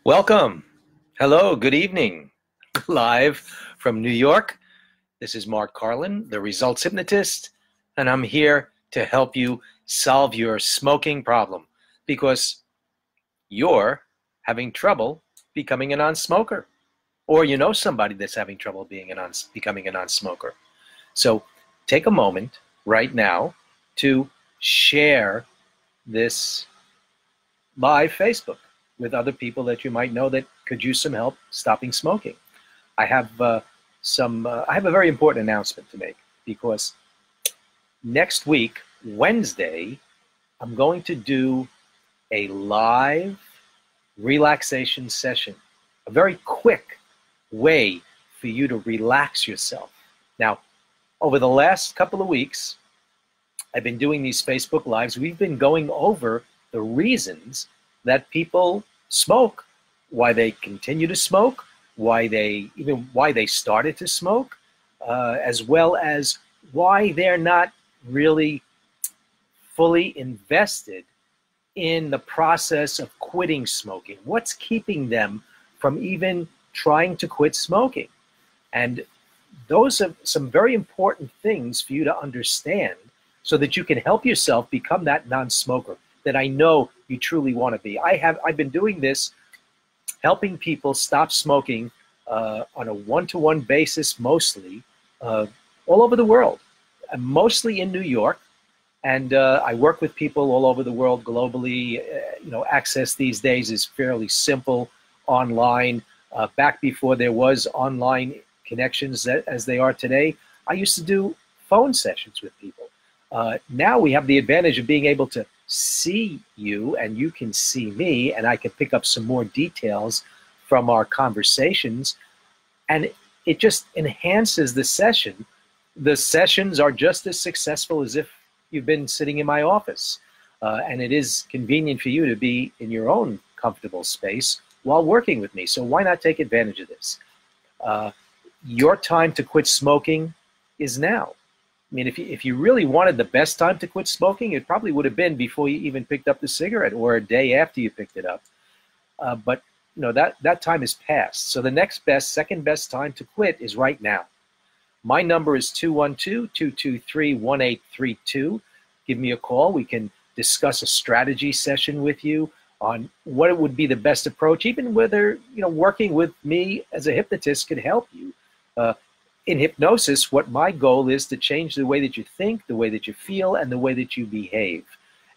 Welcome. Hello, good evening. Live from New York. This is Mark Carlin, the Results Hypnotist, and I'm here to help you solve your smoking problem because you're having trouble becoming a non-smoker, or you know somebody that's having trouble becoming a non-smoker. So take a moment right now to share this live Facebook with other people that you might know that could use some help stopping smoking. I have a very important announcement to make because next week, Wednesday, I'm going to do a live relaxation session, a very quick way for you to relax yourself. Now, over the last couple of weeks, I've been doing these Facebook Lives. We've been going over the reasons that people smoke, why they continue to smoke, why they started to smoke, as well as why they're not really fully invested in the process of quitting smoking. What's keeping them from even trying to quit smoking? And those are some very important things for you to understand so that you can help yourself become that non-smoker that I know you truly want to be. I've been doing this, helping people stop smoking on a one-to-one basis, mostly all over the world, mostly in New York. And I work with people all over the world globally. Access these days is fairly simple online. Back before there was online connections as they are today, I used to do phone sessions with people. Now we have the advantage of being able to see you and you can see me, and I can pick up some more details from our conversations, and it just enhances the session. The sessions are just as successful as if you've been sitting in my office, and it is convenient for you to be in your own comfortable space while working with me. So why not take advantage of this? Your time to quit smoking is now. I mean, if you really wanted the best time to quit smoking, it probably would have been before you even picked up the cigarette or a day after you picked it up. But that time is past. So the next best, second best time to quit is right now. My number is 212-223-1832. Give me a call. We can discuss a strategy session with you on what would be the best approach, even whether working with me as a hypnotist could help you. In hypnosis, what my goal is to change the way that you think, the way that you feel, and the way that you behave.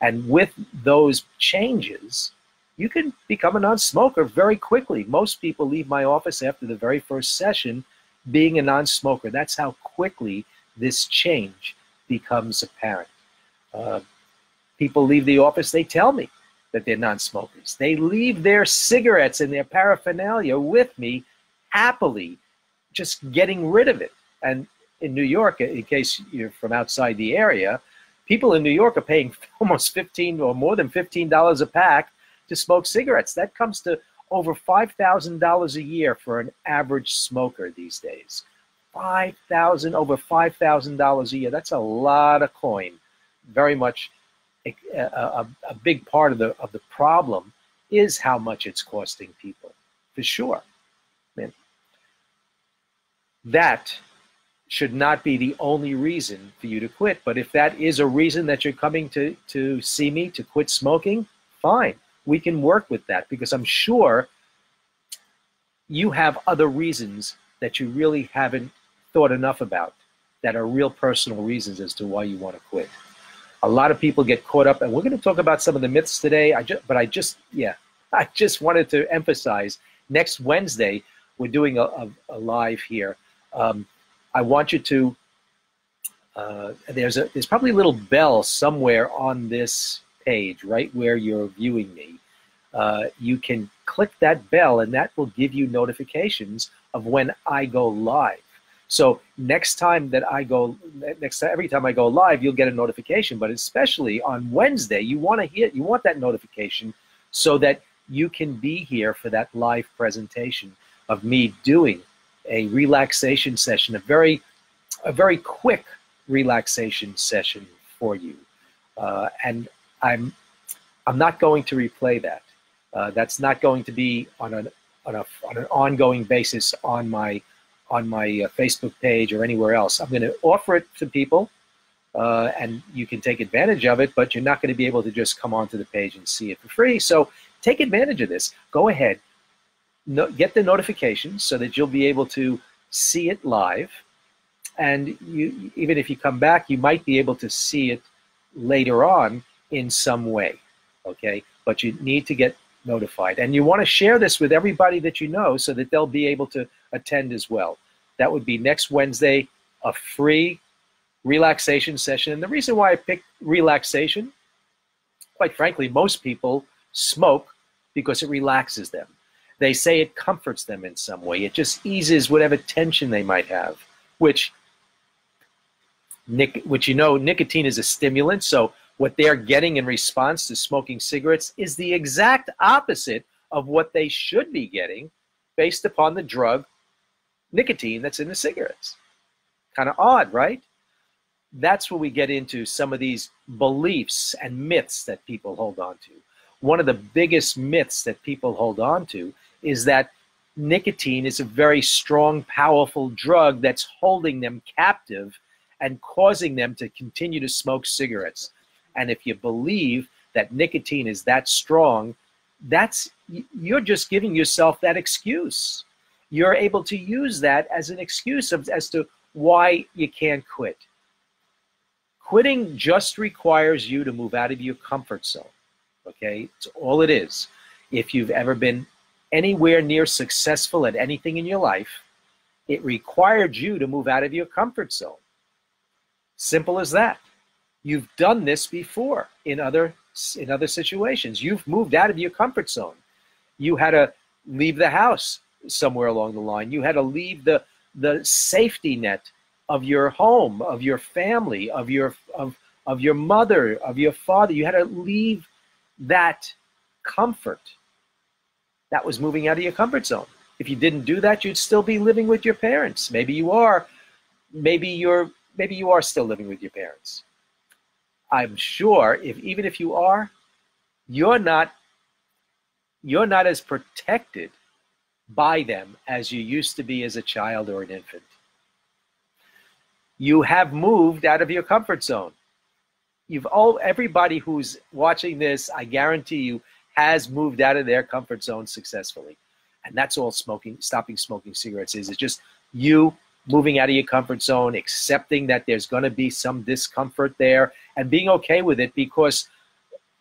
And with those changes, you can become a non-smoker very quickly. Most people leave my office after the very first session being a non-smoker. That's how quickly this change becomes apparent. People leave the office, they tell me that they're non-smokers. They leave their cigarettes and their paraphernalia with me happily, just getting rid of it. And in New York, in case you're from outside the area, people in New York are paying almost $15 or more than $15 a pack to smoke cigarettes. That comes to over $5,000 a year for an average smoker these days. Over $5,000 a year. That's a lot of coin. Very much a big part of the problem is how much it's costing people, for sure. That should not be the only reason for you to quit. But if that is a reason that you're coming to see me to quit smoking, fine. We can work with that because I'm sure you have other reasons that you really haven't thought enough about that are real personal reasons as to why you want to quit. A lot of people get caught up, and we're going to talk about some of the myths today. I just wanted to emphasize next Wednesday, we're doing a live here. I want you to, there's probably a little bell somewhere on this page, right where you're viewing me. You can click that bell and that will give you notifications of when I go live. So every time I go live, you'll get a notification, but especially on Wednesday, you want that notification so that you can be here for that live presentation of me doing a relaxation session, a very quick relaxation session for you, and I'm not going to replay that. That's not going to be on an ongoing basis on my Facebook page or anywhere else. I'm going to offer it to people, and you can take advantage of it, but you're not going to be able to just come onto the page and see it for free. So take advantage of this. Go ahead, get the notifications so that you'll be able to see it live. And you, even if you come back, you might be able to see it later on in some way, okay? But you need to get notified. And you want to share this with everybody that you know so that they'll be able to attend as well. That would be next Wednesday, a free relaxation session. And the reason why I picked relaxation, quite frankly, most people smoke because it relaxes them. They say it comforts them in some way. It just eases whatever tension they might have, which you know, nicotine is a stimulant, so what they're getting in response to smoking cigarettes is the exact opposite of what they should be getting based upon the drug nicotine that's in the cigarettes. Kind of odd, right? That's where we get into some of these beliefs and myths that people hold on to. One of the biggest myths that people hold on to is that nicotine is a very strong, powerful drug that's holding them captive and causing them to continue to smoke cigarettes. And if you believe that nicotine is that strong, you're just giving yourself that excuse. You're able to use that as an excuse as to why you can't quit. Quitting just requires you to move out of your comfort zone, okay? It's all it is. If you've ever been anywhere near successful at anything in your life, it required you to move out of your comfort zone. Simple as that. You've done this before in other situations. You've moved out of your comfort zone. You had to leave the house somewhere along the line. You had to leave the safety net of your home, of your family, of your mother, of your father. You had to leave that comfort. That was moving out of your comfort zone. If you didn't do that, you'd still be living with your parents. Maybe you are. Maybe you are still living with your parents. I'm sure even if you are, you're not as protected by them as you used to be as a child or an infant. You have moved out of your comfort zone. Everybody who's watching this, I guarantee you, has moved out of their comfort zone successfully. And that's all stopping smoking cigarettes is. It's just you moving out of your comfort zone, accepting that there's going to be some discomfort there, and being okay with it, because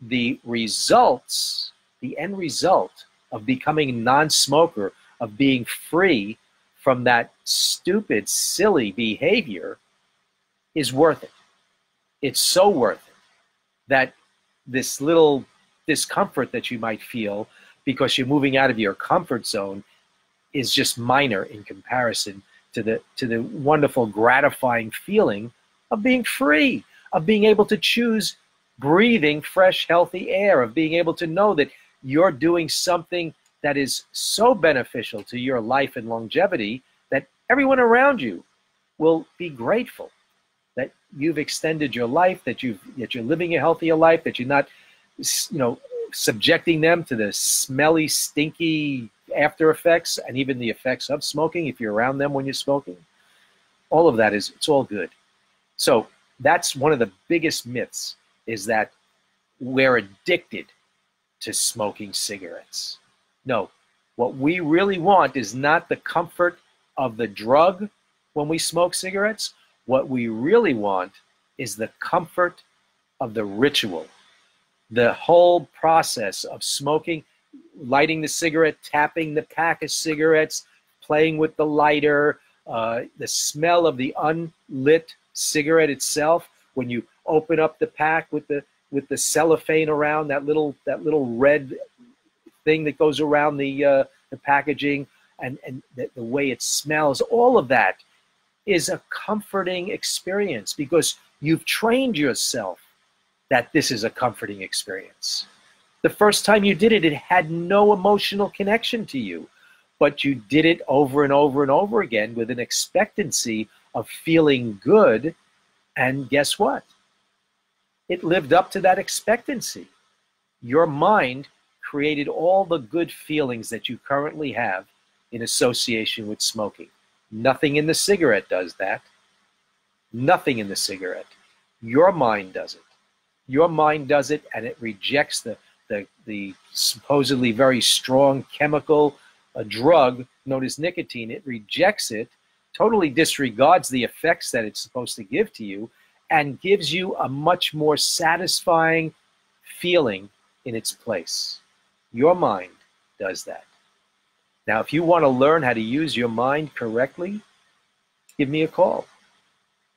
the end result of becoming a non-smoker, of being free from that stupid, silly behavior, is worth it. It's so worth it that this little discomfort that you might feel because you're moving out of your comfort zone is just minor in comparison to the wonderful, gratifying feeling of being free, of being able to choose breathing fresh, healthy air, of being able to know that you're doing something that is so beneficial to your life and longevity that everyone around you will be grateful that you've extended your life, that you're living a healthier life, that you're not, subjecting them to the smelly, stinky after effects and even the effects of smoking if you're around them when you're smoking. All of that it's all good. So that's one of the biggest myths, is that we're addicted to smoking cigarettes. No, what we really want is not the comfort of the drug when we smoke cigarettes. What we really want is the comfort of the ritual, the whole process of smoking, lighting the cigarette, tapping the pack of cigarettes, playing with the lighter, the smell of the unlit cigarette itself. When you open up the pack with the cellophane around, that little red thing that goes around the packaging, and the way it smells, all of that is a comforting experience because you've trained yourself that this is a comforting experience. The first time you did it, it had no emotional connection to you, but you did it over and over and over again with an expectancy of feeling good, and guess what? It lived up to that expectancy. Your mind created all the good feelings that you currently have in association with smoking. Nothing in the cigarette does that. Nothing in the cigarette. Your mind does it. Your mind does it, and it rejects the supposedly very strong chemical, a drug known as nicotine. It rejects it, totally disregards the effects that it's supposed to give to you, and gives you a much more satisfying feeling in its place. Your mind does that. Now, if you want to learn how to use your mind correctly, give me a call.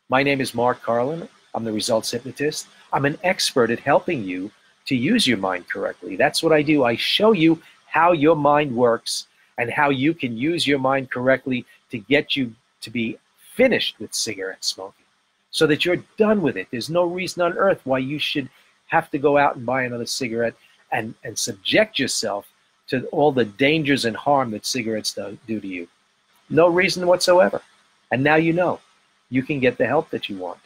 My name is Mark Carlin. I'm the results hypnotist. I'm an expert at helping you to use your mind correctly. That's what I do. I show you how your mind works and how you can use your mind correctly to get you to be finished with cigarette smoking so that you're done with it. There's no reason on earth why you should have to go out and buy another cigarette and subject yourself to all the dangers and harm that cigarettes do to you. No reason whatsoever. And now you know. You can get the help that you want.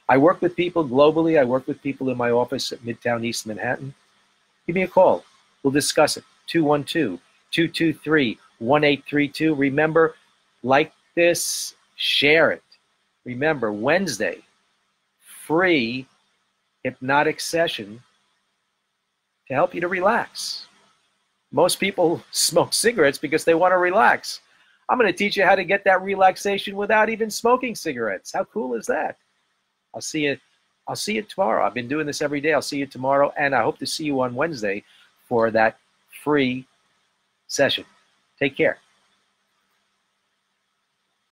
I work with people globally. I work with people in my office at Midtown East Manhattan. Give me a call. We'll discuss it. 212-223-1832. Remember, like this, share it. Remember, Wednesday, free hypnotic session to help you to relax. Most people smoke cigarettes because they want to relax. I'm going to teach you how to get that relaxation without even smoking cigarettes. How cool is that? I'll see you tomorrow. I've been doing this every day. I'll see you tomorrow, and I hope to see you on Wednesday for that free session. Take care.